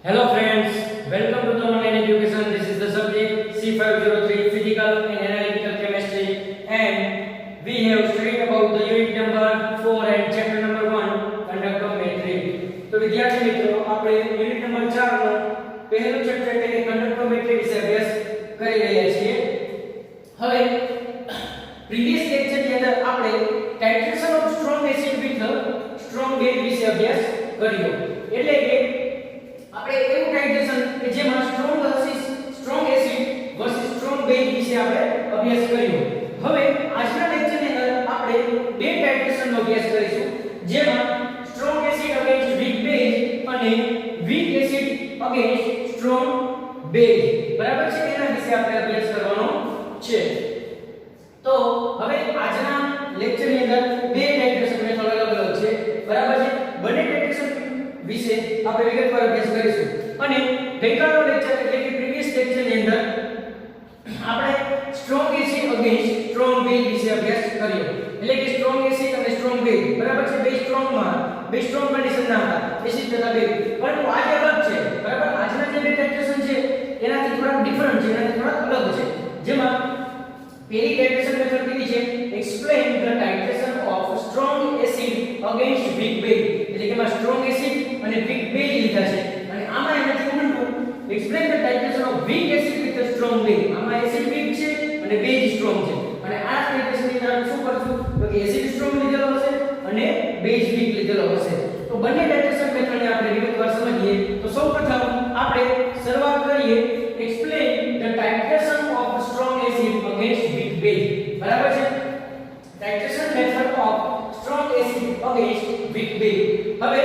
Hello friends, welcome to the online education. This is the subject C503 Physical and Analytical Chemistry, and we have studied about the unit number 4 and chapter number 1 conductometry. તો વિદ્યાર્થી મિત્રો આપણે unit number 4 નો પહેલો chapter એટલે કે conductometry વિશે અભ્યાસ કરી રહ્યા છીએ. હવે પ્રીવિયસ લેક્ચર ની અંદર આપણે titration of strong acid with strong base વિશે અભ્યાસ કર્યો. એટલે કે આપણે એવું ટાઇટ્રેશન કે જેમાં strong acid versus strong base વિશે આપણે અભ્યાસ કર્યો. હવે આજના લેક્ચરની અંદર આપણે બે ટાઇટ્રેશનનો અભ્યાસ કરીશું, જેમાં strong acid against weak base અને weak acid against strong base. બરાબર છે, એના વિશે આપણે અભ્યાસ કરવાનો છે. તો હવે આજના લેક્ચરની અંદર બે ટાઇટ્રેશન મેથડ અલગ અલગ છે. બરાબર છે, બંને ટાઇટ્રેશન વિશે આપણે વિગતવાર અભ્યાસ કરીશું. અને ગઈકાલનો લેક્ચર એટલે કે પ્રીવિયસ લેક્ચરની અંદર આપણે strong acid against strong base વિશે અભ્યાસ કર્યો. એટલે કે સ્ટ્રોંગ એસિડ અને સ્ટ્રોંગ બેઝ, બરાબર છે, બે સ્ટ્રોંગ કન્ડિશનના હતા, એસિડ તથા બેઝ. પરંતુ આજે અલગ છે. બરાબર, આજના જે બે ટાઇટ્રેશન છે એનાથી થોડા ડિફરન્ટ છે, એનાથી થોડા અલગ છે. જેમાં પહેલી ટાઇટ્રેશન મેથડ કીધી છે explain the titration of strong acid against weak base. એટલે કે માં સ્ટ્રોંગ એસિડ અને વીક બેઝ લીધા છે, અને આમાં એનાથી ઉલટું explain the titration of weak acid with strong base. આમાં એસિડ વીક છે અને બેઝ સ્ટ્રોંગ છે, અને આ ટાઇટ્રેશન ની અંદર શું કરશું તો કે એસિડ સ્ટ્રોંગ લીધેલો હશે અને બેઝ વીક લીધેલો હશે. તો બંને ટાઇટ્રેશન મેથડને આપણે વિગતવાર સમજીએ. તો સૌપ્રથમ આપણે શરૂઆત કરીએ explain the titration of strong acid against weak base. બરાબર છે, titration method of strong acid against weak base. હવે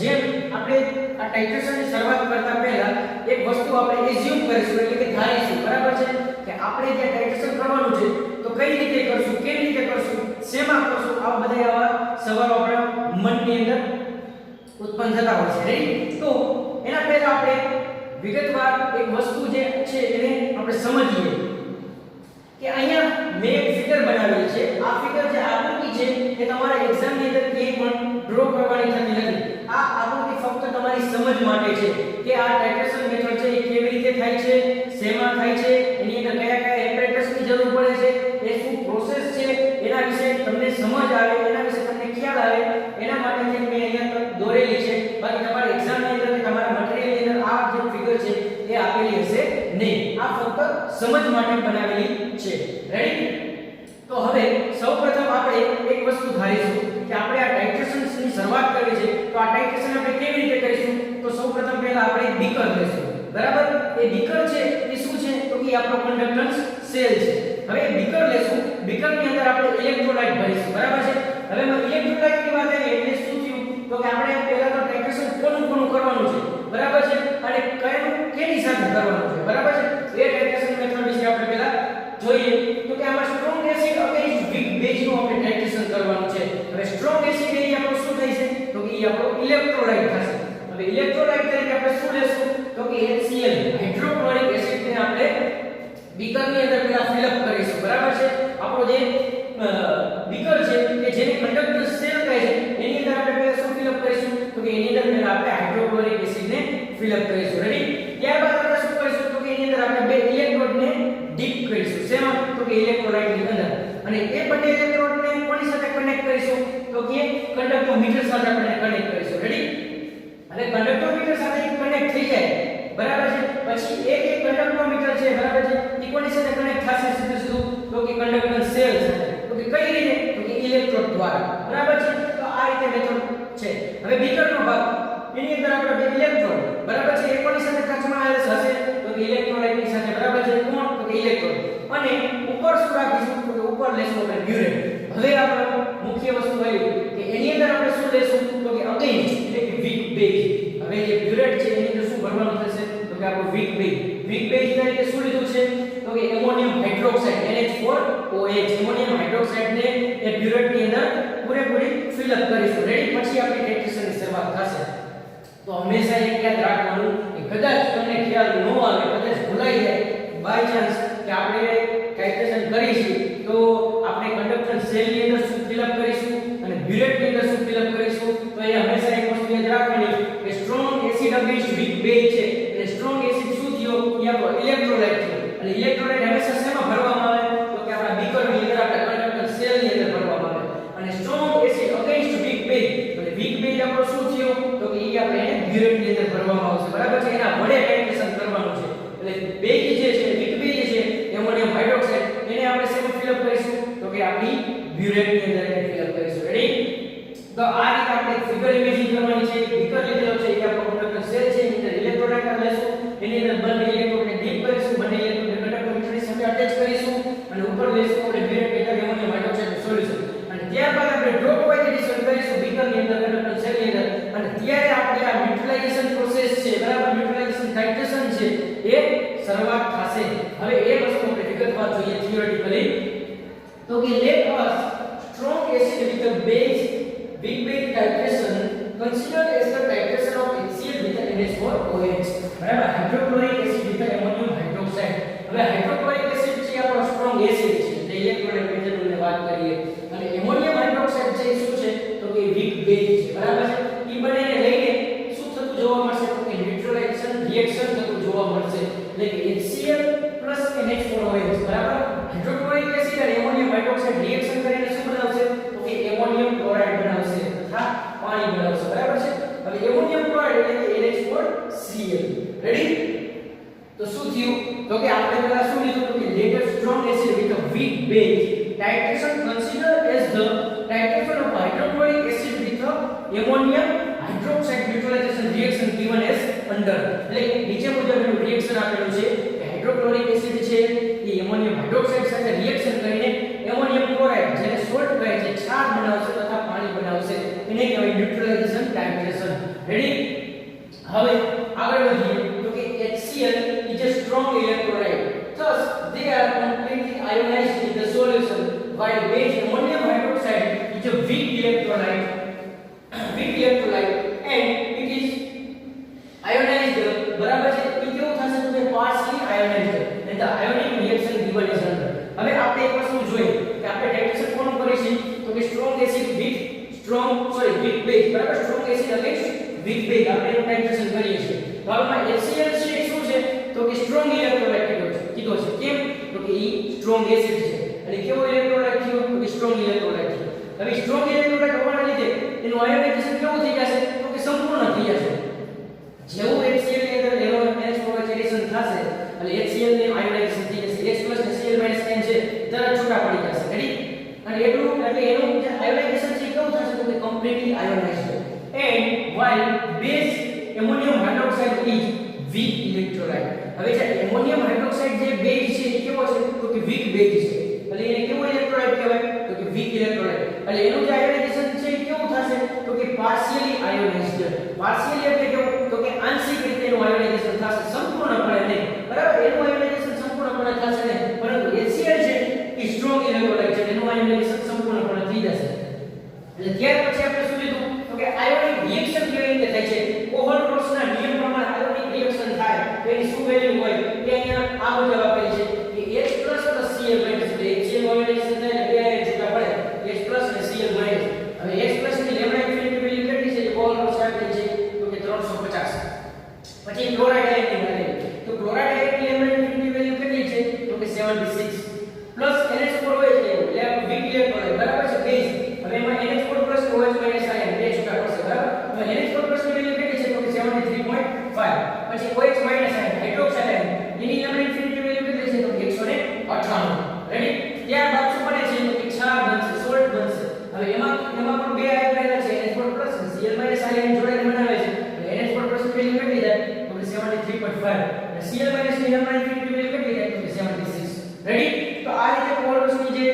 જેમ આપણે આ ટાઇટ્રેશનની શરૂઆત કરતા પહેલા એક વસ્તુ આપણે એઝ્યુમ કરીશું, એટલે કે ધારીશું. બરાબર છે, કે આપણે જે ટાઇટ્રેશન કરવાનું છે તો કઈ રીતે કરશું, કેવી રીતે કરશું, શેમાં કરશું, આ બધા આવા સવાલો આપણા મનની અંદર ઉત્પન્ન થતા હોય છે. રેડી? તો એના પહેલા આપણે વિગતવાર એક વસ્તુ જે છે એને આપણે સમજીએ કે અહીંયા મેં એક ફિગર બનાવેલી છે. આ ફિગર જે આકૃતિ છે એ તમારા એક્ઝામ ની અંદર ક્યાંય પણ ડ્રો કરવાની થતી નથી. આ આકૃતિ ફક્ત તમારી સમજ માટે છે કે આ ટાઇટ્રેશન મેથડ છે એ કેવી રીતે થાય છે, શેમાં થાય છે, એની અંદર કયા કયા એપરેટસની જરૂર પડે છે, એ શું પ્રોસેસ છે, એના વિશે તમને સમજ આવે, એના વિશે તમને ખ્યાલ આવે, એના માટે મેં અહીંયા દોરેલી છે. બાકી તમારા એક્ઝામ ની અંદર કે તમારા મટીરીયલ ની અંદર આ જે ફિગર છે એ આપેલી હશે નહીં. આ ફક્ત સમજ માટે બનાવેલી છે. રેડી? તો હવે સૌપ્રથમ આપણે એક વસ્તુ ધારીશું કે આપણે આ ટાઇટ્રેશનની શરૂઆત કરવી છે. તો આ ટાઇટ્રેશન આપણે કેવી રીતે કરીશું? તો સૌપ્રથમ પહેલા આપણે એક બીકર લેશું. બરાબર, એ બીકર છે એ શું છે તો કે આપણો કન્ડક્ટન્સ સેલ છે. હવે બીકર લેશું, બીકરની અંદર આપણે ઇલેક્ટ્રોલાઇટ ભરીશું. બરાબર છે. હવે ઇલેક્ટ્રોલાઇટની વાત આવી એટલે શું થયું તો કે આપણે પહેલા તો ટાઇટ્રેશન કોનું કરવાનું છે. બરાબર છે, અને કેની સાથે કરવાનું છે. બરાબર છે, એ ટાઇટ્રેશન મેથડ વિશે આપણે પહેલા જોઈએ. તો કે આમાં strong acid against weak base નું આપણે ટાઇટ્રેશન કરવાનું છે. હવે સ્ટ્રોંગ એસિડ એ આપણો શું થાય છે તો કે એ આપણો ઇલેક્ટ્રોલાઇટ થશે. હવે ઇલેક્ટ્રોલાઇટ તરીકે આપણે શું લેશું તો કે HCl હાઇડ્રોક્લોરિક એસિડ ને આપણે બીકર ની અંદર પહેલા ફિલ અપ કરીશું. બરાબર છે, આપણો જે બીકર છે કે જેને કંડક્ટન્સ સેલ કહે છે એની અંદર આપણે પહેલા શું ફિલ અપ કરીશું તો કે એની અંદર પહેલા આપણે હાઇડ્રોક્લોરિક એસિડ ને ફિલ અપ કરીશું. રેડી? ત્યારબાદ આપણે શું કરીશું તો કે એની અંદર આપણે બે ઇલેક્ટ્રોડ ને ડીપ કરીશું. શેમાં તો કે ઇલેક્ટ્રોલાઇટ ની અંદર, અને એ બંને ઇલેક્ટ્રોડ ને કોની સાથે કનેક્ટ કરીશું તો કે કંડક્ટોમીટર સાથે આપણે કનેક્ટ કરીશું. રેડી? અને કંડક્ટોમીટર સાથે કનેક્ટ થઈ જાય, બરાબર છે, પછી એક કંડક્ટોમીટર છે, બરાબર છે, એ કોની સાથે કનેક્ટ થશે સીધું તો કે કંડક્ટન્સ સેલ સાથે. તો કે કઈ રીતે તો કે ઇલેક્ટ્રોડ દ્વારા. બરાબર છે, તો આ રીતે મેથડ છે. હવે બીકરનો ભાગ, એની અંદર આપણે બે ઇલેક્ટ્રોડ, બરાબર છે, એ કોની સાથે ટચમાં આવેલ હશે તો કે ઇલેક્ટ્રોલાઇટની સાથે. બરાબર છે, કોણ તો કે ઇલેક્ટ્રોડ. અને ઉપર શું રાખીશું તો કે ઉપર લેશું આપણે બ્યુરેટ. હવે આપણો મુખ્ય વસ્તુ આવી કે એની અંદર આપણે શું લેશું તો કે અગેન્સ્ટ એટલે કે વીક બેઝ. હવે જે બ્યુરેટ છે એની અંદર શું ભરવાનું થશે તો કે આપણું વીક બેઝ. વીક બેઝ તરીકે શું લીધું છે તો કે ammonium hydroxide NH4OH. Ammonium hydroxide ને એ બ્યુરેટ ની અંદર પૂરેપૂરી ફિલ અપ કરીશું. રેડી? પછી આપણી ટાઇટ્રેશનની શરૂઆત થશે. તો હંમેશા એક યાદ રાખવાનું કે કદાચ તમને ખ્યાલ ન આવે, કદાચ ભૂલાઈ જાય બાય ચાન્સ કે આપણે ટાઇટ્રેશન કરીશું તો આપણે કંડક્ટન્સ સેલ ની અંદર શું ફિલ અપ કરીશું અને બ્યુરેટ ની અંદર શું ફિલ અપ કરીશું. તો એ હંમેશા એક વસ્તુ યાદ રાખવાની કે strong acid against weak weak base છે એટલે સ્ટ્રોંગ એસિડ શું થયો એ આપણો ઇલેક્ટ્રોલાઇટ થયો અને ઇલેક્ટ્રોલાઇટ હંમેશા શેમાં ભરવામાં આવે તો કે આપણા બીકર ની અંદર આપણા કંડક્ટર સેલ ની અંદર ભરવામાં આવે અને strong acid against weak base એટલે વીક બેઝ આપણો શું થયો તો કે એ આપણે એને બ્યુરેટ ની અંદર ભરવામાં આવશે બરાબર છે એના વડે ટાઇટ્રેશન કરવાનું છે એટલે બેઝ જે છે વીક બેઝ છે એમોનિયમ હાઇડ્રોક્સાઇડ એને આપણે શેમાં ફિલઅપ કરીશું તો કે આપણી બ્યુરેટ ની અંદર એને ફિલઅપ કરીશું રેડી તો આ રીતે આપણે ફિગર ઇમેજિંગ કરવાની છે બીકર લીધેલો છે એ આપણો કંડક્ટર સેલ છે એની અંદર ઇલેક્ટ્રોલાઇટ લેશું એની અંદર બંને ઇલેક્ટ્રોડને ડીપ કરીશું બંને ઇલેક્ટ્રોડને કંડક્ટર મીટરની સાથે અટેચ કરીશું અને ઉપર લેશું આપણે બ્યુરેટ એટલે એમોનિયમ હાઇડ્રોક્સાઇડ સોલ્યુશન અને ત્યારબાદ આપણે ડ્રોપ વાઇઝ એડિશન કરીશું બીકર ની અંદર કંડક્ટર સેલ ની અંદર અને ત્યારે આપણે આ ન્યુટ્રલાઇઝેશન પ્રોસેસ છે બરાબર ન્યુટ્રલાઇઝેશન ટાઇટ્રેશન છે એ શરૂઆત થશે હવે એ વસ્તુ આપણે વિગતવાર જોઈએ થિયોરેટિકલી તો કે let us strong acid with a base weak base titration considered as the titration of HCl with the NH4OH બરાબર hydrochloric acid with ammonium hydroxide હવે હાઇડ્રોક્લોરિક એસિડ છે આપણો સ્ટ્રોંગ એસિડ છે જે ઇલેક્ટ્રોલાઇટ મેથડની વાત કરીએ અને એમોનિયમ હાઇડ્રોક્સાઇડ છે શું છે તો કે વીક બેઝ છે બરાબર છે ઈ બંનેને લઈને શું થતું જોવા મળશે તો કે ન્યુટ્રલાઇઝેશન રિએક્શન થતું જોવા મળશે એટલે કે HCl NH4OH બરાબર હાઇડ્રોક્લોરિક એસિડ અને એમોનિયમ હાઇડ્રોક્સાઇડ રિએક્શન કરીને શું બનાવશે તો કે એમોનિયમ ક્લોરાઇડ બનાવશે તથા પાણી બનાવશે બરાબર છે હવે એમોનિયમ ક્લોરાઇડ એટલે કે NH4Cl રેડી તો શું થયું તો કે આપણે પહેલા શું લીધું તો કે later strong acid with a weak base titration considered as the titration of hydrochloric acid with a ammonium hydroxide neutralization reaction given as under એટલે નીચે મુજબનું રિએક્શન આપેલું છે કે હાઇડ્રોક્લોરિક એસિડ છે એ એમોનિયમ હાઇડ્રોક્સાઇડ સાથે રિએક્શન કરીને એમોનિયમ ક્લોરાઇડ જેને સોલ્ટ કહે છે ક્ષાર બનાવશે તથા પાણી બનાવશે એને કહેવાય ન્યુટ્રલાઇઝેશન ટાઇટ્રેશન રેડી હવે આગળ વધીએ તો કે HCl is a strong electrolyte thus they are completely ionized in the solution while base ammonium hydroxide is a weak electrolyte and it is ionized બરાબર છે એ કેવું થશે તો કે partially ionized and the ionic reaction given is under હવે આપણે એક વસ્તુ જોઈએ કે આપણે ટાઇટ્રેશન કોનું કરીશું તો કે strong acid with weak base બરાબર strong acid against weak base આપણે એનું ટાઇટ્રેશન કરીએ છીએ તો આમાં HCl છે શું છે તો કે સ્ટ્રોંગ ઇલેક્ટ્રોલાઇટ કીધો છે કેમ તો કે ઈ સ્ટ્રોંગ એસિડ છે અને કેવો ઇલેક્ટ્રોલાઇટ થયો તો કે સ્ટ્રોંગ ઇલેક્ટ્રોલાઇટ થયો હવે સ્ટ્રોંગ ઇલેક્ટ્રોલાઇટ હોવાના લીધે એનું આયોનાઇઝેશન કેવું થઈ જશે તો કે સંપૂર્ણ થઈ જશે જેવું HCl ની અંદર એનો NH4OH એડિશન થશે એટલે HCl ને આયોનાઇઝેશન થઈ જશે H+ ને Cl- આયન છે તરત છૂટા પડી જશે રેડી અને એટલું એટલે એનું જે આયોનાઇઝેશન છે કેવું થશે તો કે completely આયોનાઇઝ્ડ and while base ammonium hydroxide is weak electrolyte હવે જે એમોનિયમ હાઇડ્રોક્સાઇડ જે બેઝ છે એ કેવો છે તો કે વીક બેઝ છે એટલે એને કેવો ઇલેક્ટ્રોલાઇટ કહેવાય તો કે વીક ઇલેક્ટ્રોલાઇટ એટલે એનું જે આયોનાઇઝેશન છે એ કેવું થશે તો કે પાર્શિયલી આયોનાઇઝ્ડ પાર્શિયલી એટલે કેવું તો કે આંશિક રીતે એનું આયોનાઇઝેશન થશે સંપૂર્ણપણે નહીં બરાબર એનું આયોનાઇઝેશન સંપૂર્ણપણે થશે નહીં પરંતુ HCl છે એ સ્ટ્રોંગ ઇલેક્ટ્રોલાઇટ છે એનું આયોનાઇઝેશન સંપૂર્ણપણે થઈ જશે એટલે ત્યાર પછી આપણે શું લીધું તો કે આયોનિક રિએક્શન કેવી રીતે થાય છે કોહલરોસના નિયમ પ્રમાણે આયોનિક રિએક્શન થાય તો એની શું વેલ્યુ હોય કે અહીંયા આ મુજબ આપેલી છે કે H+ Cl- એટલે HCl આયોનાઇઝેશન થાય એટલે બે આયન છૂટા પડે H+ અને Cl- હવે H+ ની લેમ્ડા ઇન્ફિનિટી વેલ્યુ કેટલી છે જે કોહલરોસ આપેલી છે તો કે 350 પછી ક્લોરાઇડ આયનની વેલ્યુ તો ક્લોરાઇડ આયનની લેમ્ડા ઇન્ફિનિટી વેલ્યુ કેટલી છે તો કે 76 પ્લસ NH4OH એટલે વીક ઇલેક્ટ્રોલાઇટ બરાબર છે બેઝ હવે એમાં NH4 OH આયન બે છૂટા પડશે બરાબર તો NH4 ની વેલ્યુ કેટલી છે તો કે 73.5 પછી OH આયન હાઇડ્રોક્સાઇડ આયન એની લેમ્ડા ઇન્ફિનિટી વેલ્યુ કેટલી છે તો કે 198 રેડી ત્યારબાદ શું બને છે તો કે ક્ષાર બનશે સોલ્ટ બનશે હવે એમાં પણ બે આયન રહેલા છે NH4 અને Cl- આયન જોડાઈને બનાવે છે એટલે NH4 ની વેલ્યુ કેટલી જાય તો કે 73.5 અને Cl- ની લેમ્ડા ઇન્ફિનિટી વેલ્યુ કેટલી જાય તો કે 76 રેડી તો આ રીતે કોહલરોસની જે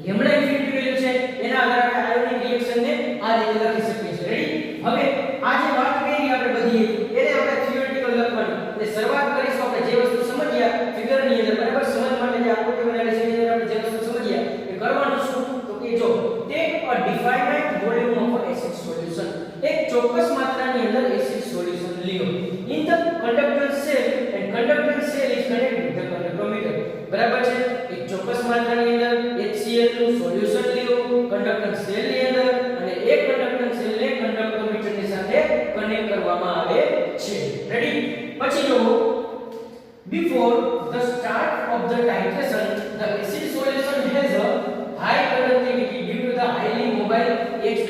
લેમ્ડા ઇન્ફિનિટી વેલ્યુ છે એના આધારે આયોનિક રિએક્શન ને આ રીતે લખી શકીએ છીએ રેડી હવે આ જે વાત કરી આપણે બધી એને આપણે થિયોરેટિકલ લખવાની એટલે શરૂઆત કરીશું આપણે જે વસ્તુ સમજ્યા ફિગર ની અંદર બરાબર સમજ માટે જે આકૃતિ એનાલિસિસ ની અંદર આપણે જે વસ્તુ સમજ્યા એ કરવાનું શું તો કે જો take a definite volume of acid solution એક ચોક્કસ માત્રાની અંદર એસિડ સોલ્યુશન લ્યો in the conductor cell and conductor cell is connected with the conductometer બરાબર છે એક ચોક્કસ માત્રાની અંદર HCl નું સોલ્યુશન લ્યો કંડક્ટર સેલ ની અંદર અને એક કંડક્ટર સેલ ને કંડક્ટોમીટર ની સાથે કનેક્ટ કરવામાં આવે છે રેડી? પછી જો before the start of the titration the acid solution has a high conductivity due to the highly mobile H+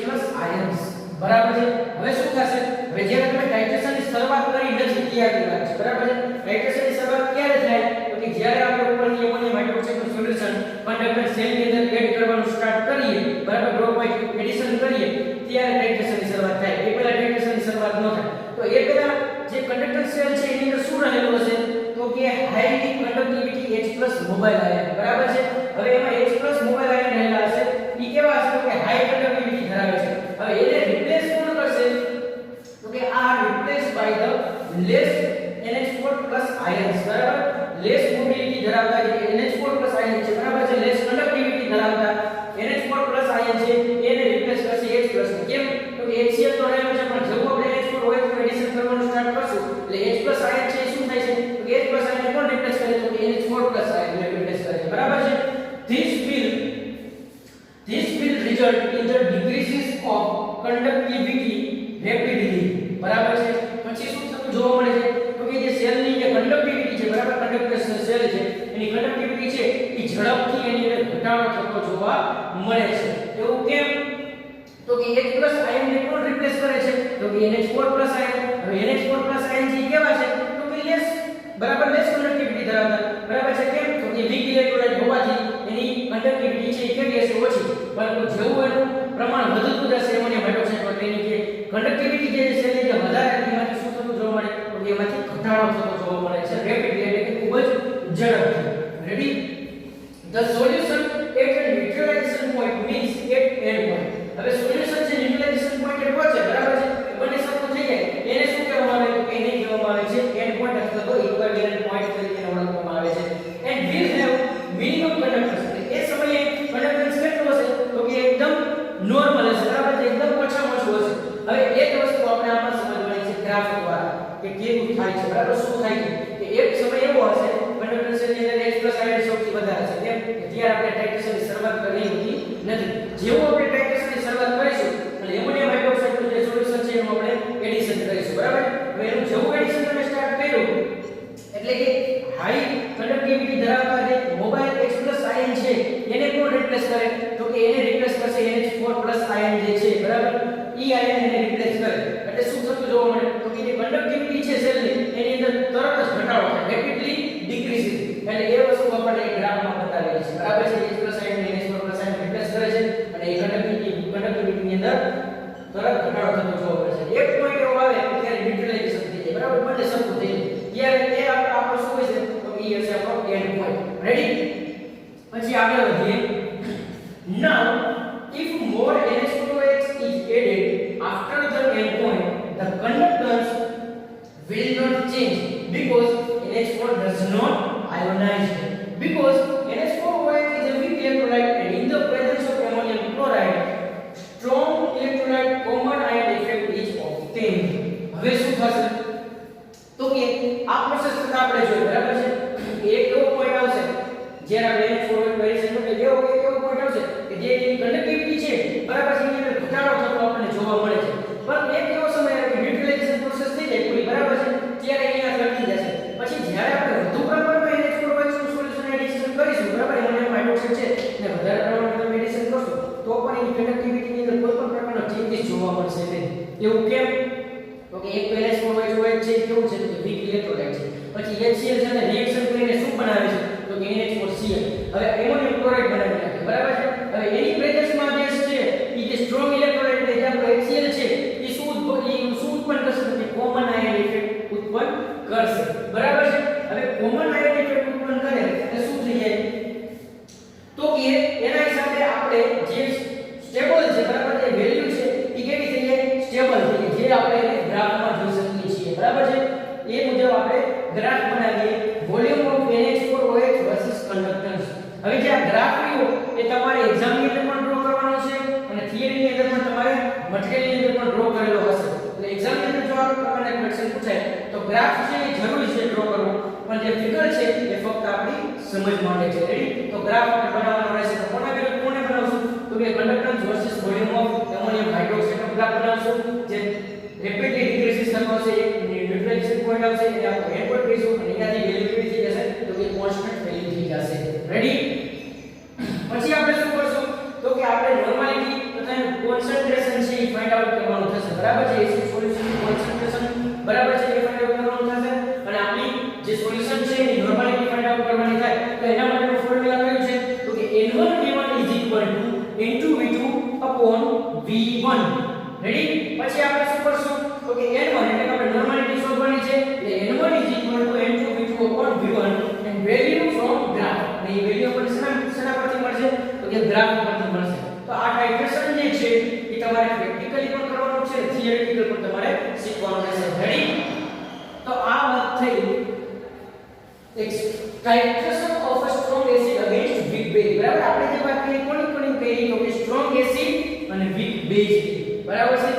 ions. બરાબર છે? હવે શું થશે? હવે જ્યારે તમે ટાઇટ્રેશનની શરૂઆત કરી નથી ત્યારની વાત છે. બરાબર છે? ટાઇટ્રેશનની શરૂઆત ક્યારે થાય? તો કે જ્યારે આપણે ઉપરથી એમોનિયમ હાઇડ્રોક્સાઇડનું સોલ્યુશન કન્ડક્ટર સેલની અંદર એડ કરવાનું સ્ટાર્ટ કરીએ, બરાબર, ડ્રોપવાઇઝ એડિશન કરીએ, ત્યારે ટાઇટ્રેશનની શરૂઆત થાય. એ પહેલા ટાઇટ્રેશનની શરૂઆત ન થાય. તો એ પહેલા જે કન્ડક્ટર સેલ છે એની અંદર શું રહેલું હશે? તો કે highly conductivity H+ mobile ion. બરાબર છે? હવે એમાં H+ મોબાઈલ આયન રહેલા હશે. ઈ કેવા હશે? તો કે હાઈ કન્ડક્ટિવિટી ધરાવે છે. હવે એને રિપ્લેસ કોણ કરશે? તો કે આ replace by the less NH4+ ions. બરાબર? લેસ મોબિલિટી ધરાવતા જે NH4+ આયન છે, બરાબર છે, લેસ કન્ડક્ટિવિટી ધરાવતા NH4+ આયન છે એને રિપ્લેસ કરશે H+. કેમ? તો કે HCl તો રહેલો છે, પણ જેવું આપણે NH4 હોય તો એડિશન કરવાનું સ્ટાર્ટ કરશું એટલે H+ આયન છે શું થાય છે? તો કે H+ આયન કોણ રિપ્લેસ કરે? તો કે NH4+ આયન રિપ્લેસ કરે છે. બરાબર છે? This will result in the decreases of conductivity rapidly. બરાબર છે? પછી શું થતું જોવા મળે છે? તો કે જે સેલની જે કન્ડક્ટિવિટી છે, બરાબર, કન્ડક્ટર સેલ છે એની કન્ડક્ટિવિટી છે એ ઝડપથી એની અંદર ઘટાડો થતો જોવા મળે છે. એવું કેમ? તો કે H+ આયન ને કોણ રિપ્લેસ કરે છે? તો કે NH4+ આયન. હવે NH4+ આયન જે કેવા છે? તો કે લેસ, બરાબર, લેસ કન્ડક્ટિવિટી ધરાવતા. બરાબર છે? કેમ? તો કે વીક ઇલેક્ટ્રોલાઇટ હોવાથી એની કન્ડક્ટિવિટી છે એ કેવી હશે? ઓછી. પરંતુ જેવું એનું પ્રમાણ વધતું જશે એમોનિયમ હાઇડ્રોક્સાઇડ પર તેની જે કન્ડક્ટિવિટી જે સેલની જે વધારે એમાંથી શું થતું જોવા મળે? તો કે એમાંથી ઘટાડો થતો જોવા મળે છે રેપિડલી, એટલે કે ખૂબ જ ઝડપથી. Ready? The solution at a neutralization point means at end point. હવે સોલ્યુશન છે ન્યુટ્રલાઇઝેશન પોઈન્ટ પર પહોંચે, બરાબર છે, બંને સરખું થઈ જાય એને શું કહેવામાં આવે? તો કે એને કહેવામાં આવે છે એન્ડ પોઈન્ટ અથવા તો ઇક્વિવેલન્ટ પોઈન્ટ તરીકે ઓળખવામાં આવે છે. And will have minimum conductance. એ સમયે કંડક્ટન્સ કેટલું હશે? તો કે એકદમ નોર્મલ હશે. બરાબર છે? એકદમ ઓછામાં ઓછું હશે. હવે એક વસ્તુ આપણે આમાં સમજવાની છે ગ્રાફ દ્વારા કે કેવું થાય છે. બરાબર? શું થાય છે કે એક સમય એવો હશે કંડક્ટન્સ ની અંદર H+ આયન સૌથી વધારે છે. કેમ? કે ત્યારે આપણે ટાઇટ્રેશનની શરૂઆત કરી હતી નથી. જેવું આપણે ટાઇટ્રેશનની શરૂઆત કરીશું એટલે એમોનિયમ હાઇડ્રોક્સાઇડનું જે સોલ્યુશન છે એનું આપણે એડિશન કરીશું. બરાબર? હવે એનું જેવું એડિશન તમે સ્ટાર્ટ કર્યું એટલે કે હાઈ કન્ડક્ટિવિટી ધરાવતા જે મોબાઈલ H+ આયન છે એને કોણ રિપ્લેસ કરે? તો કે એને રિપ્લેસ કરશે NH4+ આયન જે છે. બરાબર? ઈ આયન એને રિપ્લેસ કરે એટલે શું થતું જોવા મળે? તો કે જે કન્ડક્ટિવિટી છે સેલની એની અંદર તરત જ ઘટાડો થાય, રેપિડલી ડિક્રીઝિંગ. એટલે એ વસ્તુ આપણે ગ્રાફમાં બતાવેલી છે. બરાબર છે? H+ આયન ને NH4+ આયન રિપ્લેસ કરે છે અને એ કન્ડક્ટિવિટીની અંદર તરત ઘટાડો થતો જોવા મળે છે. એક પોઈન્ટ એવો આવે કે ત્યારે ન્યુટ્રલાઇઝેશન થઈ જાય. બરાબર? બંને સરખું થઈ જાય ત્યારે એ આપણો શું હોય છે? તો ઈ હશે આપણો એન્ડ પોઈન્ટ. રેડી? પછી આગળ વધીએ. Now if more NH2OH is added after the end point, the conductance will not change because NH4 does not ionize. Because NH4OH is a weak electrolyte and in the presence of ammonium chloride, strong electrolyte common ion effect is obtained. હવે શું થશે? તો કે આ process થતા આપણે જોઈએ. બરાબર છે? એક એવો પોઈન્ટ આવશે જ્યારે આપણે NH4OH વેરિએશન માટે એવો પોઈન્ટ આવશે કે જે એની કન્ડક્ટિવિટી છે, બરાબર છે, એની અંદર ઘટાડો થતો આપણને જોવા મળે છે. પણ એક એવો સમય આવે કે ન્યુટ્રલાઇઝેશન પ્રોસેસ થઈ જાય પૂરી, બરાબર છે, ત્યારે અહીંયા લટકી જશે. પછી જ્યારે આપણે વધુ પ્રમાણમાં NH4OH નું સોલ્યુશન એડિશન કરીશું, બરાબર, એમોનિયમ હાઇડ્રોક્સાઇડ છે ને વધારે પ્રમાણમાં તમે એડિશન કરશો તો પણ એની કન્ડક્ટિવિટીની અંદર કોઈ પણ પ્રકારનો ચેન્જીસ જોવા મળશે નહીં. એવું કેમ? તો કે એક NH4OH છે કેવું છે? તો વીક ઇલેક્ટ્રોલાઇટ છે. પછી HCl છે ને રિએક્શન કરીને શું બનાવે છે? તો કે NH4Cl. હવે એમોનિયમ ક્લોરાઇડ બનાવી નાખે. બરાબર છે? હવે એની પ્રેઝન્સમાં ગેસ છે ઈ જે સ્ટ્રોંગ ઇલેક્ટ્રોલાઇટ છે જે આપણો HCl છે ઈ શું ઉત્પન્ન કરશે? તો કે કોમન આયન ઇફેક્ટ ઉત્પન્ન કરશે. બરાબર છે? હવે કોમન આયન ઇફેક્ટ ઉત્પન્ન કરે એટલે શું થઈ જાય? તો કે એના હિસાબે આપણે જે સ્ટેબલ છે, બરાબર, જે વેલ્યુ છે ઈ કેવી થઈ જાય? સ્ટેબલ થઈ જાય. જે આપણે ગ્રાફમાં જોઈ શકીએ છીએ. બરાબર છે? એ મુજબ આપણે ગ્રાફ બનાવીએ volume of NH4OH versus conductance. હવે જે આ ગ્રાફ રહ્યો એ તમારે એક્ઝામ ની અંદર પણ ડ્રો કરવાનો છે અને થિયરી ની અંદર પણ તમારે મટીરીયલ ની અંદર પણ ડ્રો કરેલો હશે. એટલે એક્ઝામ ની અંદર જો આ પ્રકારના ક્વેશ્ચન પૂછાય તો ગ્રાફ છે એ જરૂરી છે ડ્રો કરવો, પણ જે ફિગર છે એ ફક્ત આપણી સમજ માટે છે. રેડી? તો ગ્રાફ આપણે બનાવવાનો રહેશે. તો કોના વિરુદ્ધ કોને બનાવશું? તો કે conductance versus volume of ammonium hydroxide નો ગ્રાફ બનાવશું. જે રેપિડલી ડિક્રીઝિસ થતો હશે એક ન્યુટ્રલાઇઝેશન પોઈન્ટ આવશે એટલે આપણે એન્ડ પોઈન્ટ કહીશું અને એનાથી વેલ્યુ કેવી થઈ જશે તો કે કોન્સ્ટન્ટ વેલ્યુ થઈ જશે રેડી પછી આપણે શું કરશું તો કે આપણે નોર્માલિટી તથા કોન્સન્ટ્રેશન છે એ ફાઇન્ડ આઉટ કરવાનું થશે બરાબર છે એસિડ સોલ્યુશનનું કોન્સન્ટ્રેશન બરાબર છે એ ફાઇન્ડ આઉટ કરવાનું થશે અને આપણી જે સોલ્યુશન છે એની નોર્માલિટી ફાઇન્ડ આઉટ કરવાની થાય તો એના માટેનું ફોર્મ્યુલા કયું છે તો કે N1V1 N2V2 upon V1 ready પછી આપણે શું કરશું તો કે N1 એટલે કે આપણે નોર્માલિટી શોધવાની છે એટલે N1 N2V2 upon V1 and value from graph અને એ વેલ્યુ આપણને શેના પરથી મળશે તો કે ગ્રાફ પરથી મળશે તો આ ટાઇટ્રેશન જે છે એ તમારે પ્રેક્ટિકલી પણ કરવાનું છે થિયરિટિકલ પણ તમારે શીખવાનું રહેશે રેડી તો આ વાત થઈ titration of a strong acid against weak base બરાબર આપણે જે વાત કરી કોની કરી તો કે strong acid અને weak base બરાબર છે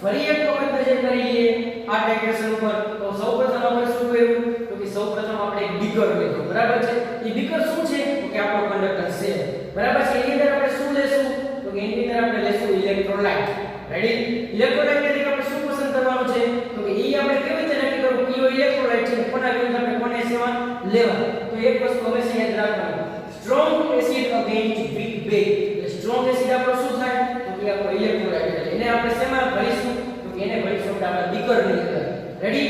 ફરી એક વખત નજર કરીએ આ titration ઉપર તો સૌપ્રથમ આપણે શું કર્યું તો કે સૌપ્રથમ આપણે એક બીકર લીધું બરાબર છે એ બીકર શું છે તો કે આપણો કંડક્ટર છે બરાબર છે એની અંદર આપણે શું લેશું તો કે એની અંદર આપણે લેશું ઇલેક્ટ્રોલાઇટ રેડી ઇલેક્ટ્રોલાઇટ એટલે આપણે શું પસંદ કરવાનું છે તો કે ઈ આપણે કેવી રીતે નક્કી કરવું કયો ઇલેક્ટ્રોલાઇટ છે કોના વિરુદ્ધ આપણે કોને સેવા લેવા તો એક વસ્તુ હંમેશા યાદ રાખવાની strong acid against weak base એટલે સ્ટ્રોંગ એસિડ આપણો શું થાય તો કે આપણો ઇલેક્ટ્રોલાઇટ એટલે એને આપણે શેમાં ભરીશું તો કે એને ભરીશું આપણે બીકર ની અંદર રેડી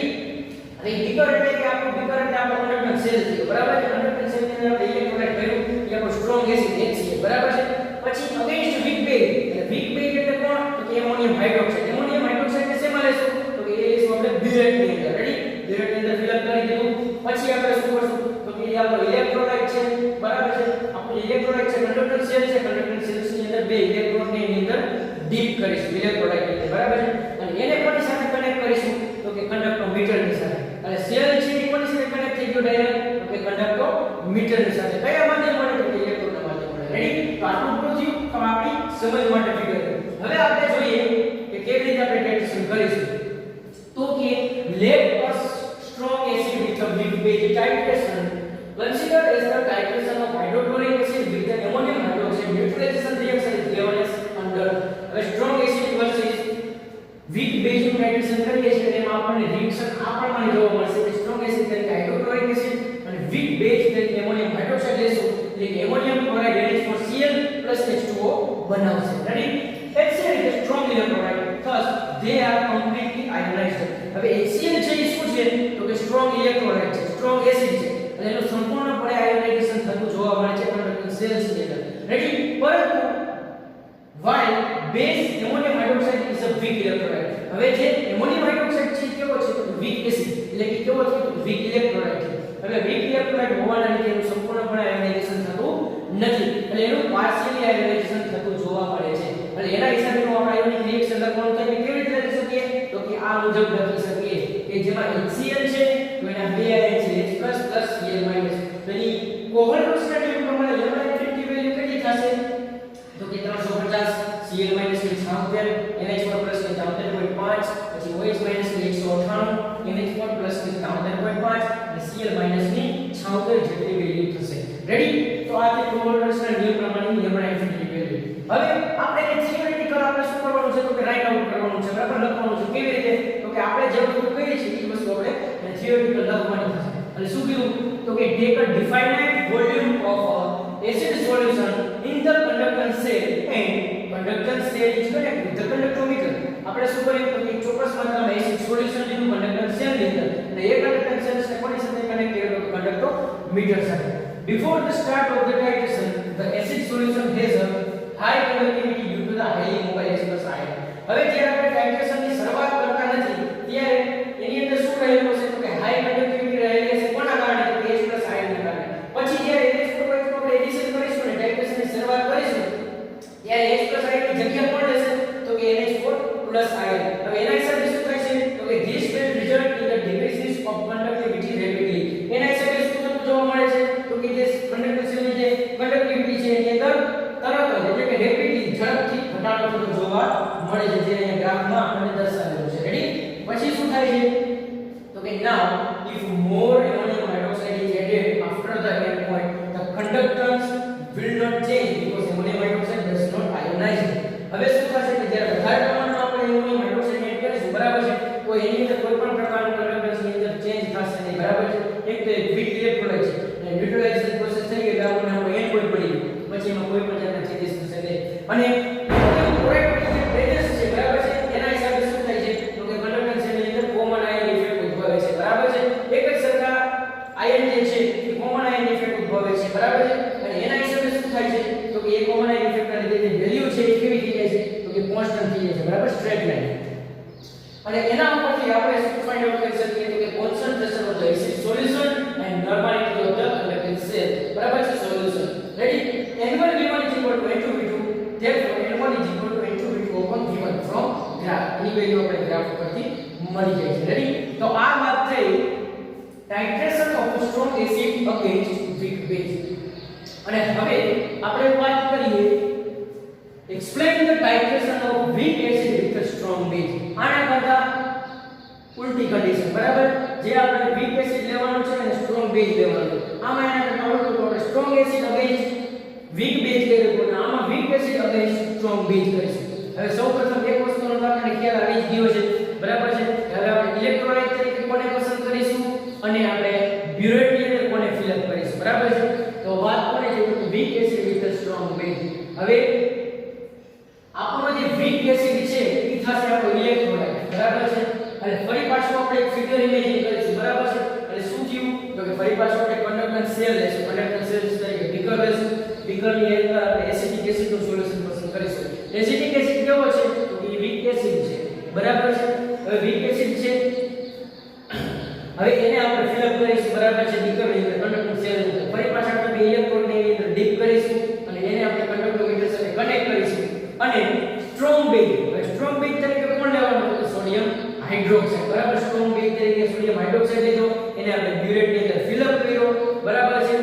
અને બીકર એટલે કે આપણો બીકર એટલે આપણો કંડક્ટર સેલ છે બરાબર છે કંડક્ટર સેલ ની અંદર આપણે ઇલેક્ટ્રોલાઇટ ભર્યું એ આપણો સ્ટ્રોંગ એસિડ HCl બરાબર છે પછી અગેન્સ્ટ વીક બેઝ એટલે વીક બેઝ એટલે કોણ તો કે એમોનિયમ હાઇડ્રોક્સાઇડ ને શેમાં લેશું તો કે એ લેશું આપણે બિરેટ ની અંદર રેડી બિરેટ ની અંદર ફિલ કરી દીધું પછી આપણે શું કરશું તો કે એ આપણો ઇલેક્ટ્રોલાઇટ છે બરાબર છે આપણો ઇલેક્ટ્રોલાઇટ છે કંડક્ટર સેલ છે કંડક્ટર સેલ્સ ની અંદર બે ઇલેક્ટ્રોન ની અંદર ડીપ કરીશું ઇલેક્ટ્રોલાઇટ ની બરાબર છે અને એને કોની સાથે કનેક્ટ કરીશું તો કે કંડક્ટોમીટર ની સાથે અને સેલ છે એ કોની સાથે કનેક્ટ થઈ ગયો ડાયરેક્ટ તો કે કંડક્ટોમીટર ની સાથે કયા માધ્યમ વડે તો કે ઇલેક્ટ્રોન ના માધ્યમ વડે રેડી તો આટલું પૂરું થયું તો આપણી સમજ માટે ફિગર હવે આપણે જોઈએ કે કેવી રીતે આપણે ટાઇટ્રેશન કરીશું તો કે let us strong acid with a weak base titration consider as the titration of hydrochloric acid with an ammonium hydroxide neutralization reaction is given as under a strong acid versus weak base નું titration કરીએ છીએ તેમાં આપણને reaction આ પ્રમાણે જોવા મળશે કે સ્ટ્રોંગ એસિડ તરીકે હાઇડ્રોક્લોરિક એસિડ અને weak base તરીકે એમોનિયમ હાઇડ્રોક્સાઇડ લેશું એટલે કે એમોનિયમ ક્લોરાઇડ NH4Cl H2O બનાવશે ready HCl is a strong electrolyte thus they are completely ionized હવે HCl છે એ શું છે તો કે સ્ટ્રોંગ ઇલેક્ટ્રોલાઇટ છે સ્ટ્રોંગ એસિડ છે અને એનું સંપૂર્ણપણે આયોનાઇઝેશન થતું જોવા મળે છે કંડક્ટર સેલ્સ ની અંદર રેડી પરંતુ while base ammonium hydroxide is a weak electrolyte હવે જે એમોનિયમ હાઇડ્રોક્સાઇડ છે કેવો છે તો weak એસિડ એટલે કે કેવો છે તો weak electrolyte છે હવે weak electrolyte હોવાના લીધે એનું સંપૂર્ણપણે આયોનાઇઝેશન થતું નથી એટલે એનું પાર્શિયલી આયોનાઇઝેશન થતું જોવા મળે છે એટલે એના હિસાબે આપણે આયોનિક રિએક્શન લખવાનું થાય કેવી રીતે લખી શકીએ તો કે આ મુજબ લખી શકીએ કે જેમાં HCl છે તો એના બે આયન છે H+ Cl- તો એની કોવલન્સ ના નિયમ પ્રમાણે લેવલ ઇન્ફિનિટી વેલ્યુ કેટલી થશે તો કે 350 Cl- ની 76 NH4+ ની 73.5 પછી OH- ની 198 NH4+ ની 73.5 અને Cl- ની 76 જેટલી વેલ્યુ થશે રેડી તો આ તે કોવલન્સ ના નિયમ પ્રમાણે લેવલ ઇન્ફિનિટી વેલ્યુ હવે આપણે એ થિયરિટિકલ આપણે શું કરવાનું છે તો કે રાઇટ આઉટ કરવાનું છે બરાબર લખવાનું છે કેવી રીતે તો કે આપણે જે વસ્તુ કહીએ છીએ એ વસ્તુ આપણે થિયરિટિકલ લખવાની થશે અને શું કીધું તો કે take a definite volume of acid solution in the conductance cell and conductance cell is connected with the conductometer આપણે શું કર્યું તો કે એક ચોક્કસ માત્રામાં એસિડ સોલ્યુશન લીધું કંડક્ટન્સ સેલ ની અંદર અને એ કંડક્ટન્સ સેલ ને કોની સાથે કનેક્ટ કર્યો તો કંડક્ટોમીટર સાથે before the start of the titration the acid solution has a high conductivity due to the highly mobile H+ ion હવે જ્યારે આપણે ટાઇટ્રેશન ની શરૂઆત કરતા નથી ત્યારે એની અંદર શું રહેલું છે તો કે હાઈ કંડક્ટિવિટી રહેલી છે કોના કારણે તો કે H+ ion ના કારણે પછી જ્યારે NH4 પર આપણે એડિશન કરીશું ને ટાઇટ્રેશન ની શરૂઆત કરીશું ત્યારે H+ ion ની જગ્યા કોણ લેશે તો કે NH4+ ion હવે એના હિસાબે શું થાય છે તો કે this will result in the decrease of conductivity rapidly એના હિસાબે શું થતું જોવા મળે છે તો કે જે કંડક્ટર સેલની જે કંડક્ટિવિટી છે એની અંદર તરત જ એટલે કે રેપિડલી ઝડપથી ઘટાડો થતો જોવા મળે છે જે અહીંયા ગ્રાફમાં આપણે દર્શાવેલું છે રેડી પછી શું થાય છે તો કે now if more ammonium hydroxide is added after the end point the conductance will not change because ammonium hydroxide does not ionize હવે શું થશે કે જ્યારે વધારે પ્રમાણમાં આપણે એમોનિયમ હાઇડ્રોક્સાઇડ એડ કરીશું બરાબર છે આની વેલ્યુ આપણે ગ્રાફ પરથી મળી જાય છે. રેડી? તો આ વાત થઈ titration of strong acid against weak base. અને હવે આપણે વાત કરીએ explain the titration of weak acid with a strong base. આના કરતા ઉલટી કન્ડિશન, બરાબર? જે આપણે weak acid લેવાનું છે અને strong base લેવાનું છે. આમાં એના કરતા ઉલટું તો આપણે strong acid against weak base લેવું, આમાં weak acid against strong base કરીશું. હવે સૌપ્રથમ એક વસ્તુનો આપણને ખ્યાલ આવી જ ગયો છે, બરાબર છે? હવે આપણે ઇલેક્ટ્રોલાઇટ તરીકે કોને પસંદ કરીશું અને આપણે બ્યુરેટિયન કોને ફિલઅપ કરીશું, બરાબર છે? તો વાત કોને છે? તો weak acid with a strong base. હવે આપણો જે weak acid છે એ થશે આપણો ઇલેક્ટ્રોલાઇટ, બરાબર છે? અને ફરી પાછું આપણે એક ફિગર ઇમેજિન કરીશું, બરાબર છે? અને શું થયું તો કે ફરી પાછું આપણે કન્ડક્ટન્સ સેલ લેશું, કન્ડક્ટન્સ સેલ તરીકે બીકર લેશું, બીકરની અંદર એસિટિક એસિડનું સોલ્યુશન પસંદ કરીશું. એસિટિક એસિડ કેવો છે? તો એ વીક એસિડ છે, બરાબર છે? હવે વીક એસિડ છે, હવે એને આપણે ફિલઅપ કરીશું, બરાબર છે? બીકરની અંદર કન્ડક્ટન્સ સેલ અંદર ફરી પાછા આપણે બે ઇલેક્ટ્રોડને એની અંદર ડીપ કરીશું અને એને આપણે કંડક્ટોમીટર સાથે કનેક્ટ કરીશું અને સ્ટ્રોંગ બેઝ, હવે સ્ટ્રોંગ બેઝ તરીકે કોણ લેવાનું? તો સોડિયમ હાઇડ્રોક્સાઇડ, બરાબર? સ્ટ્રોંગ બેઝ તરીકે સોડિયમ હાઇડ્રોક્સાઇડ લીધો, એને આપણે બ્યુરેટની અંદર ફિલઅપ કર્યો, બરાબર છે?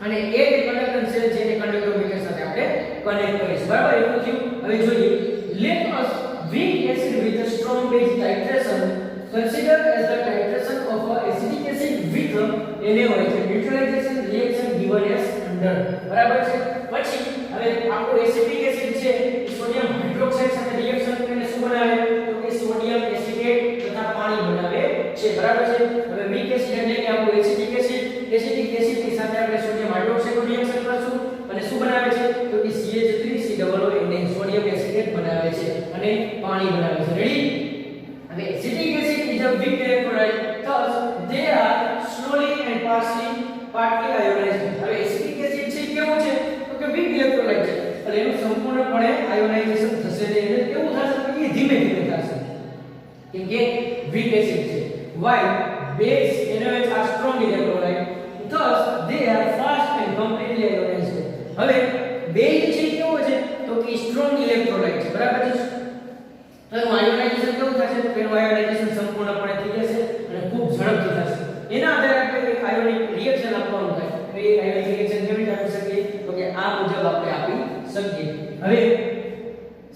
અને એ જે કંડક્ટન્સ સેલ છે એને કંડક્ટોમીટર સાથે આપણે કનેક્ટ કરીશું, બરાબર? એવું થયું. હવે જોઈએ, let us weak acid with a strong base titration consider as the titration of a acidic acid with NaOH neutralization reaction given as under, બરાબર છે? પછી હવે આપણો એસિટિક એસિડ છે એ સોડિયમ હાઇડ્રોક્સાઇડ સાથે રિએક્શન કરીને શું બનાવે? તો કે સોડિયમ એસિટેટ તથા પાણી બનાવે છે, બરાબર છે? હવે વીક એસિડ એટલે કે આપણો એસિટિક એસિડ, એસિટિક એસિડની સાથે આપણે સોડિયમ હાઇડ્રોક્સાઇડનું રિએક્શન કરશું અને શું બનાવે છે? તો કે CH3COO સોડિયમ એસિટેટ બનાવે છે અને પાણી બનાવે છે. રેડી? હવે acetic acid is a weak electrolyte, thus they are slowly and partly ionized. હવે એસિટિક એસિડ છે કેવું છે? તો કે weak electrolyte છે, એટલે એનું સંપૂર્ણપણે આયોનાઇઝેશન થશે નહીં. એટલે કેવું થશે? તો એ ધીમે ધીમે થશે, કેમ કે weak acid છે. while base NaOH are strong electrolyte, thus they are fast and completely ionized. હવે બેઝ છે કેવો છે? તો કે સ્ટ્રોંગ ઇલેક્ટ્રોલાઇટ છે, બરાબર છે? તો એનું આયોનાઇઝેશન કેવું થશે? તો એનું આયોનાઇઝેશન સંપૂર્ણપણે થઈ જશે અને ખૂબ ઝડપથી થશે. એના આધારે આપણે એક આયોનિક રિએક્શન આપવાનું થાય. તો એ આયોનિક રિએક્શન કેવી રીતે આપી શકીએ? તો કે આ મુજબ આપણે આપી શકીએ. હવે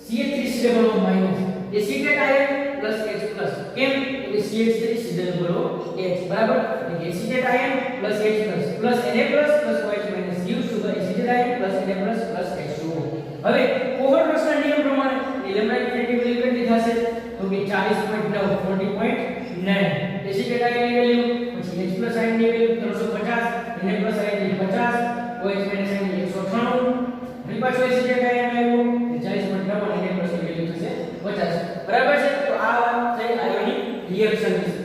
CH3COO- acetate ion plus H plus, કેમ? તો કે CH3COOH, બરાબર? એટલે acetate ion plus H plus Na plus plus OH minus gives to the acetate ion plus Na plus plus H2O. હવે કોહલરસના નિયમ પ્રમાણે લેમ્ડા ઇફેક્ટિવ વેલ્યુ કેટલી થશે? તો કે 40.9 40.9. એસિટેટ આયનની વેલ્યુ, પછી H પ્લસ આયનની વેલ્યુ 350, Na પ્લસ આયનની 50, OH માઈનસ આયનની 198. ફરી પાછું એસિટેટ આયન આવ્યું 40.9 અને Na પ્લસ ની વેલ્યુ થશે 50, બરાબર છે? તો આ વાત થઈ આયોનિક રિએક્શન વિશે.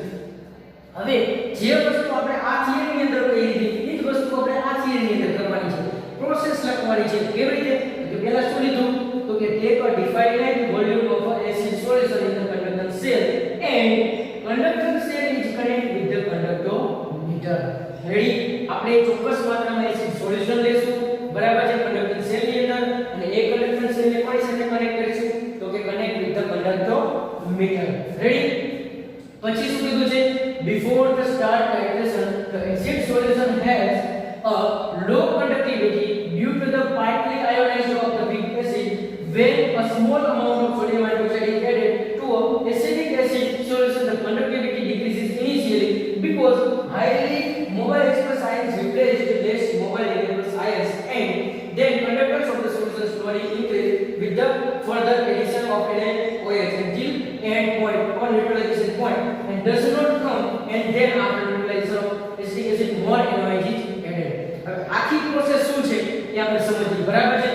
હવે જે વસ્તુ આપણે આ થિયરીની અંદર કહી દીધી એ જ વસ્તુ આપણે આ થિયરીની અંદર કરવાની છે, પ્રોસેસ લખવાની છે. કેવી રીતે? તો પહેલા શું લીધું? તો કે take a definite volume of a acid solution in the conductance cell and conductance cell is connected with the conductometer. Ready? આપણે ચોક્કસ માત્રામાં એસિડ સોલ્યુશન લેશું, બરાબર છે? કંડક્ટન્સ સેલની અંદર, અને એ કંડક્ટન્સ સેલને કોની સાથે કનેક્ટ કરીશું? તો કે કનેક્ટ વિથ ધ કંડક્ટોમીટર. રેડી? પછી શું કીધું છે? before the start titration the acid solution has a low conductivity due to the partly ionization of the weak acid. When a small amount of sodium hydroxide is added to a acidic acid solution, the conductivity decreases initially because highly mobile express ions replace less mobile express ions, and then conductance of the solution slowly increase with the further addition of NaOH until end point or neutralization point, and does not come and then after neutralization of acetic acid more NaOH is added. હવે આખી process શું છે એ આપણે સમજીએ, બરાબર છે?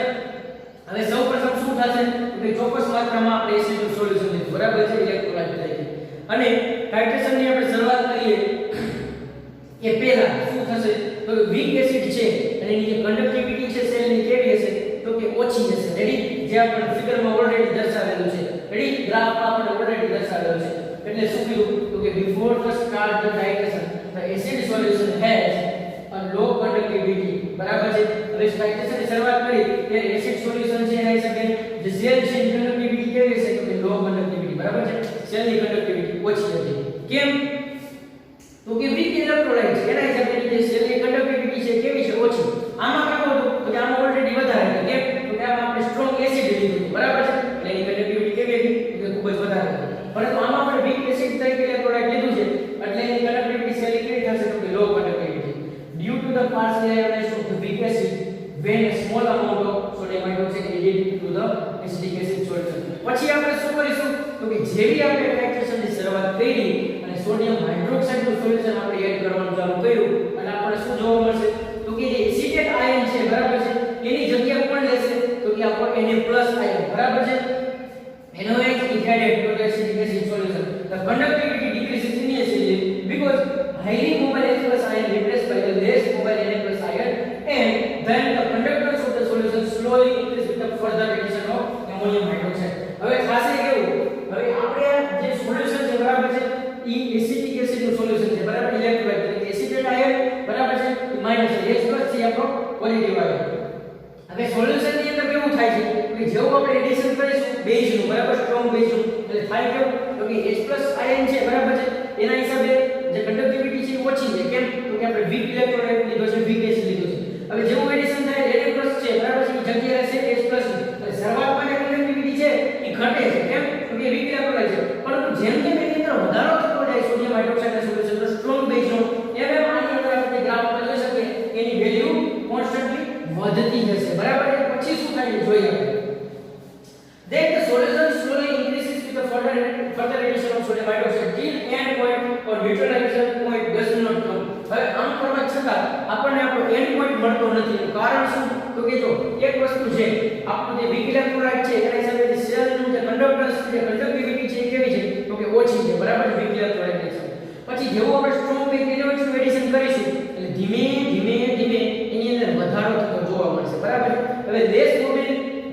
હવે સૌપ્રથમ શું થશે? કે ચોક્કસ માત્રામાં આપણે એસિડનું સોલ્યુશન લીધું, બરાબર છે? ઇલેક્ટ્રોલાઇટ તરીકે, અને ટાઇટ્રેશનની આપણે શરૂઆત કરીએ કે પહેલા શું થશે? તો વીક એસિડ છે અને એની જે કંડક્ટિવિટી છે સેલની કેવી હશે? તો કે ઓછી હશે. રેડી? જે આપણે ફિગરમાં ઓલરેડી દર્શાવેલું છે. રેડી? ગ્રાફમાં આપણે ઓલરેડી દર્શાવેલું છે. એટલે શું કીધું? તો કે before the start the titration the acid solution has a low conductivity, બરાબર છે? હવે ટાઇટ્રેશનની શરૂઆત કરી ત્યારે એસિડ સોલ્યુશન છે આવી શકે, જે સેલ છે કંડક્ટિવિટી કેવી હશે? તો કે લો કંડક્ટિવિટી, બરાબર સેલની કન્ડક્ટિવિટી ઓછી હતી. કેમ? તો કે વીક ઇલેક્ટ્રોલાઇટ છે એના હિસાબે જે સેલની કન્ડક્ટિવિટી છે કેવી છે? ઓછી. આમાં કેવું હતું તો કે આમાં ઓલરેડી વધારે હતી. કેમ? તો કે આમાં આપણે સ્ટ્રોંગ એસિડ લીધું હતું, બરાબર છે, એટલે એની કન્ડક્ટિવિટી કેવી હતી? તો ખૂબ જ વધારે હતી. પરંતુ આમાં આપણે વીક એસિડ તરીકે ઇલેક્ટ્રોલાઇટ લીધું છે એટલે એની કન્ડક્ટિવિટી સેલની કેવી થશે? તો કે લો conductivity due to the partial ionization of the weak acid when a small amount of sodium hydroxide is added to the acidic acid solution. પછી આપણે શું કરીશું તો કે જેવી આપણે ટાઇટ્રેશનની શરૂઆત કરી અને સોડિયમ હાઇડ્રોક્સાઇડ નું સોલ્યુશન આપણે એડ કરવાનું ચાલુ કર્યું અને આપણે શું જોવા મળશે તો કે જે એસિટેટ આયન છે, બરાબર છે, એની જગ્યા કોણ લેશે તો કે આપણો Na+ આયન, બરાબર છે. NaOH is added to the acidic acid solution. The conductivity decreases initially because highly mobile H+ ion replaced by the less mobile Na+ ion, and then the conductance of the solution slowly increase with the further addition of ammonium hydroxide. હવે ખાસ એ કેવું, હવે આપણે જે solution છે, બરાબર છે, ઈ acetic acid નું સોલ્યુશન છે, બરાબર, ઇલેક્ટ્રોલાઇટ તરીકે એસિટેટ આયન, બરાબર છે, માઈનસ H+ છે આપણો પોઝિટિવ આયન. હવે સોલ્યુશન ની અંદર કેવું થાય છે કે જેવું આપણે એડિશન કરીશું બેઝ નું, બરાબર, સ્ટ્રોંગ બેઝ નું, એટલે થાય કેવું તો કે H+ આયન છે, બરાબર છે, એના હિસાબે જે કન્ડક્ટિવિટી છે ઓછી છે. કેમ? તો કે આપણે વીક ઇલેક્ટ્રોલાઇટ લીધો છે, વીક એસિડ લીધો છે. હવે જેવું એડિશન થાય Na+ છે, બરાબર છે, એ જગ્યાએ છે H+ ની, એટલે શરૂઆતમાં જે કન્ડક્ટિવિટી છે એ ઘટે છે. કેમ? તો કે વીક ઇલેક્ટ્રોલાઇટ છે. પરંતુ જેમ જેમ એની અંદર વધારો થતો જાય સોડિયમ હાઇડ્રોક્સાઇડ ના સોલ્યુશન નો સ્ટ્રોંગ બેઝ નો, એમ એમ આની અંદર આપણે ગ્રાફમાં જોઈ શકીએ કે એની વેલ્યુ કોન્સ્ટન્ટલી વધતી જશે, બરાબર છે. પછી શું થાય જોઈએ આપણે. Then the solution slowly increases with the further addition of sodium hydroxide till end point or neutralization point does not come. હવે આમ કરવા છતાં આપણને આપણો એન્ડ પોઈન્ટ મળતો નથી. એનું કારણ શું તો કે જો એક વસ્તુ છે, આપણું જે વીક ઇલેક્ટ્રોલાઇટ છે એના હિસાબે જે સેલનું જે કન્ડક્ટન્સ છે, કન્ડક્ટિવિટી છે, કેવી છે તો કે ઓછી છે, બરાબર, વીક ઇલેક્ટ્રોલાઇટ છે. પછી જેવું આપણે સ્ટ્રોંગ બેઝ એલિમેન્ટ્સનું એડિશન કરીશું એટલે ધીમે ધીમે ધીમે એની અંદર વધારો થતો જોવા મળશે, બરાબર. હવે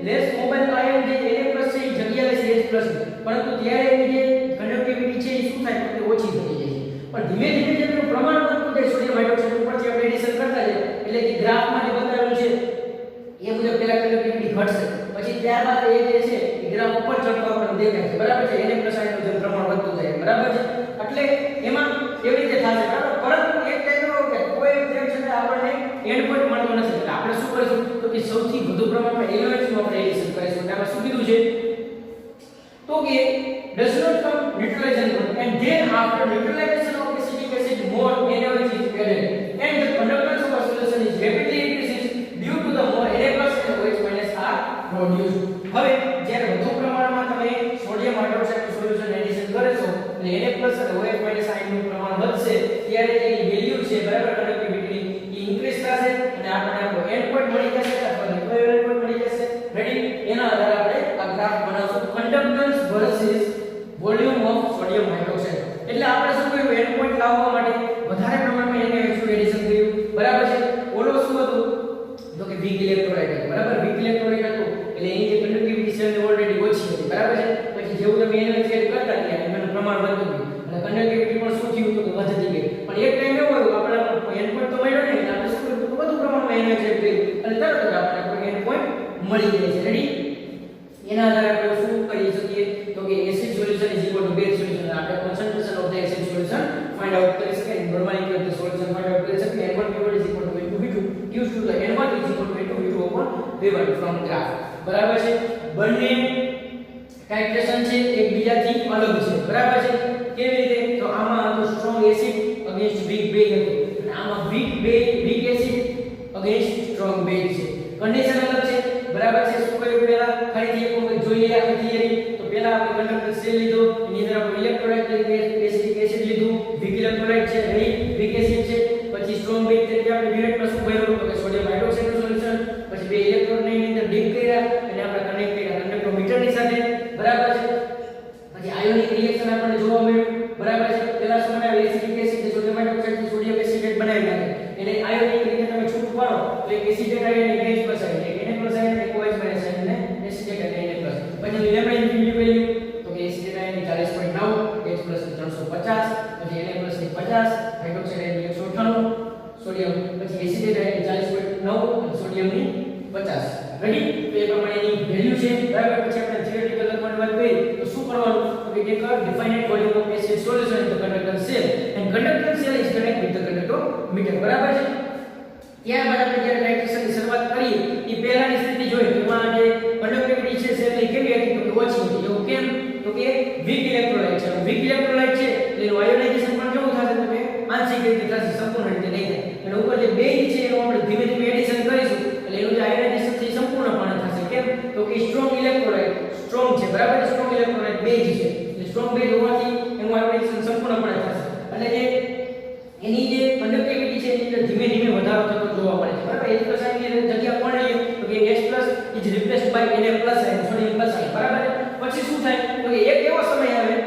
લેસ મોબાઈલ આયન જે Na+ છે એ જગ્યા લેશે H+, પરંતુ ત્યારે એની જે કન્ડક્ટિવિટી છે એ શું થાય તો ઓછી થઈ જાય છે. પણ ધીમે ધીમે જેનું પ્રમાણ વધતું જાય સોડિયમ હાઇડ્રોક્સાઇડ ઉપરથી આપણે એડિશન કરતા જઈએ એટલે કે ગ્રાફમાં જે બતાવેલું છે એ મુજબ પહેલા કન્ડક્ટિવિટી ઘટશે, પછી ત્યારબાદ એ જે છે એ ગ્રાફ ઉપર ચડતો આપણને દેખાય છે, બરાબર છે, Na+ આયનનું જે પ્રમાણ વધતું જાય, બરાબર છે. એટલે એમાં કેવી રીતે થશે, બરાબર. પરંતુ એક ટાઈપનો કે કોઈ રિએક્શન આપણને એન્ડ પોઈન્ટ મળતો નથી એટલે આપણે શું કરીશું તો કે સૌથી વધુ પ્રમાણમાં એલિમેન્ટ્સનું આપણે એડિશન કરીશું. એટલે આમાં શું કીધું છે તો કે does not come neutralization point and then after neutralization of acidic acid more NaOH is added and the conductance of a solution is rapidly increases due to the more Na+ and OH- are produced. હવે જ્યારે વધુ પ્રમાણમાં તમે sodium hydroxide solution addition કરશો એટલે Na+ અને OH- આયનનું પ્રમાણ વધશે ત્યારે એની વેલ્યુ છે, બરાબર, કન્ડક્ટિવિટી એ ઇન્ક્રીઝ થશે અને આપણને આપણો એન્ડ પોઈન્ટ મળી જશે અથવા કયો એન્ડ પોઈન્ટ મળી જશે, રેડી. એના આધારે આપણે આ ગ્રાફ બનાવશું conductance versus volume of sodium hydroxide. એટલે આપણે શું કર્યું એન્ડ પોઈન્ટ લાવવા માટે વધારે પ્રમાણમાં Na એડિશન કર્યું, બરાબર છે. ઓલો શું હતું તો કે વીક ઇલેક્ટ્રોલાઇટ હતું, બરાબર, વીક ઇલેક્ટ્રોલાઇટ હતું એટલે એની જે કન્ડક્ટિવિટી છે એ ઓલરેડી ઓછી હતી, બરાબર છે. પછી જેવું તમે એને એડ કરતા ગયા એનું પ્રમાણ વધતું ગયું અને કન્ડક્ટિવિટી પણ શું થયું તો કે વધતી ગઈ. પણ એક ટાઈમ એવો આવ્યો આપણે એન્ડ પોઈન્ટ તો મળ્યો નહીં એટલે આપણે શું કર્યું તો વધુ પ્રમાણમાં એને એડ કર્યું અને તરત જ આપણે એન્ડ પોઈન્ટ મળી જાય છે, રેડી. એના આધારે આપણે શું કરી શકીએ તો કે acid solution is equal to base solution. આપણે concentration of the acid solution find out કરી શકીએ. નોર્મલી કે ધ સોલ્યુશન ફાઇન્ડ આઉટ કરી શકીએ. N1 V1 is equal two V2 gives to the N1 is equal to V2 upon V1 from graph, બરાબર છે. બંને titration છે એકબીજાથી અલગ છે, બરાબર છે. કેવી રીતે તો આમાં તો strong acid against weak base હતું અને આમાં weak acid against strong base છે. કન્ડિશન અલગ છે, બરાબર છે. શું કર્યું પહેલા ફરીથી એક વખત જોઈ લઈએ આખી થિયરી. તો પહેલા આપણે કંડક્ટર સેલ લીધો, એની અંદર આપણે ઇલેક્ટ્રોલાઇટ તરીકે એસિડિક એસિડ લીધું, વીક ઇલેક્ટ્રોલાઇટ છે, વીક એસિડ છે. પછી સ્ટ્રોંગ બેઝ તરીકે આપણે યુનિટમાં શું ભર્યું તો કે સોડિયમ હાઇડ્રોક્સાઇડ નું સોલ્યુશન. પછી બે ઇલેક્ટ્રોડને એની અંદર ડીપ કર્યા અને આપણે કનેક્ટ કર્યા કંડક્ટોમીટરની સાથે, બરાબર છે. પછી આયોનિક રિએક્શન આપણને જોવા મળ્યું, બરાબર છે. પહેલા શું બનાવે એસિડિક એસિડ સોડિયમ હાઇડ્રોક્સાઇડ થી સોડિયમ એસિટેટ બનાવી નાખે એને આયોનિક રીતે તમે છૂટું પાડો તો એક એસિટેટ આયન એક બેઝ બસાય એટલે Na+ આયન એક OH- આયન ને એસિટેટ અને Na+. પછી લેમડા ઇન્ફિનિટી વેલ્યુ તો કે એસિટેટ આયન ની 40.9, H+ ની 350, પછી Na+ ની 50, હાઇડ્રોક્સાઇડ આયન ની 198, સોડિયમ પછી એસિટેટ આયન ની 40.9 અને સોડિયમ ની 50. રેડી? તો એ પ્રમાણેની વેલ્યુ છે બરાબર. પછી આપણે થિયોરેટિકલ લખવાની વાત કરી તો શું કરવાનું તો કે take a definite volume of acid solution in the conductor cell and conductor cell is connected with the conductometer બરાબર છે. ત્યારબાદ આપણે જ્યારે ટાઇટ્રેશનની શરૂઆત કરીએ એ પહેલાની સ્થિતિ જોઈએ એમાં જે કન્ડક્ટિવિટી છે સેલની કેવી હતી તો કે ઓછી હતી. એવું કેમ તો કે વીક ઇલેક્ટ્રોલાઇટ છે. વીક ઇલેક્ટ્રોલાઇટ છે એટલે એનું આયોનાઇઝેશન પણ કેવું થશે તો કે આંશિક રીતે થશે, સંપૂર્ણ રીતે નહીં થાય. અને ઉપર જે બેઝ છે એનું આપણે ધીમે ધીમે એડિશન કરીશું એટલે એનું જે આયોનાઇઝેશન છે એ સંપૂર્ણપણે થશે. કેમ તો કે સ્ટ્રોંગ ઇલેક્ટ્રોલાઇટ સ્ટ્રોંગ છે બરાબર. સ્ટ્રોંગ ઇલેક્ટ્રોલાઇટ બેઝ છે એટલે સ્ટ્રોંગ બેઝ હોવાથી એનું આયોનાઇઝેશન સંપૂર્ણપણે થશે. એટલે જે એની જે કન્ડક્ટિવિટી છે એની અંદર ધીમે ધીમે વધારો થતો જોવા મળે છે બરાબર. એક પ્લસ આયનની જગ્યા કોણ લઈએ તો કે H+ is replaced by Na+ ion, sodium plus ion બરાબર. પછી શું થાય તો કે એક એવો સમય આવે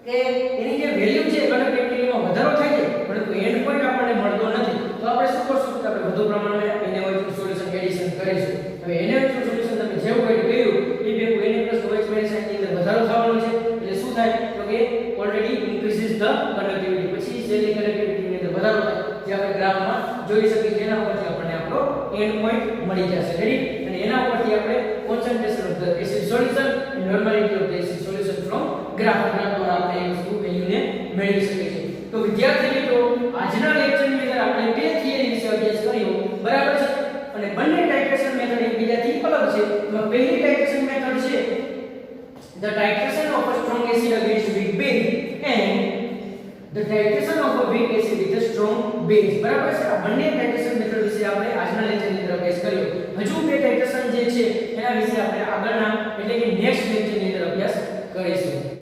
કે એની જે વેલ્યુ છે કન્ડક્ટિવિટીમાં વધારો થાય છે પરંતુ એન્ડ પોઈન્ટ આપણને મળતો નથી. તો આપણે શું કરશું કે આપણે વધુ પ્રમાણમાં NaOH સોલ્યુશન એડિશન કરીશું. હવે NaOH સોલ્યુશન તમે જેવું એડ કર્યું એ ભેગું Na+ OH- આયનની અંદર વધારો થવાનો છે એટલે શું થાય તો કે ઓલરેડી ઇન્ક્રીઝિસ ધ કન્ડક્ટિવિટી. પછી સેલની કન્ડક્ટિવિટીની અંદર વધારો થાય જે આપણે ગ્રાફમાં જોઈ શકીએ છીએ. એના ઉપરથી આપણને આપણો એન્ડ પોઈન્ટ મળી જશે. રેડી? અને એના ઉપરથી આપણે concentration of the acid solution and normality of the acid solution from graph દ્વારા આપણે એ વસ્તુ વેલ્યુને મેળવી શકીએ છીએ. તો વિદ્યાર્થી મિત્રો આજના લેક્ચરની અંદર આપણે બે થિયરી વિશે અભ્યાસ કર્યો બરાબર છે. અને બંને ટાઇટ્રેશન મેથડ એકબીજાથી અલગ છે. એમાં પહેલી ટાઇટ્રેશન મેથડ છે the titration of a strong acid against weak base and the titration of a weak acid with a strong base બરાબર છે. આ બંને ટાઇટ્રેશન મેથડ વિશે આપણે આજના લેક્ચરની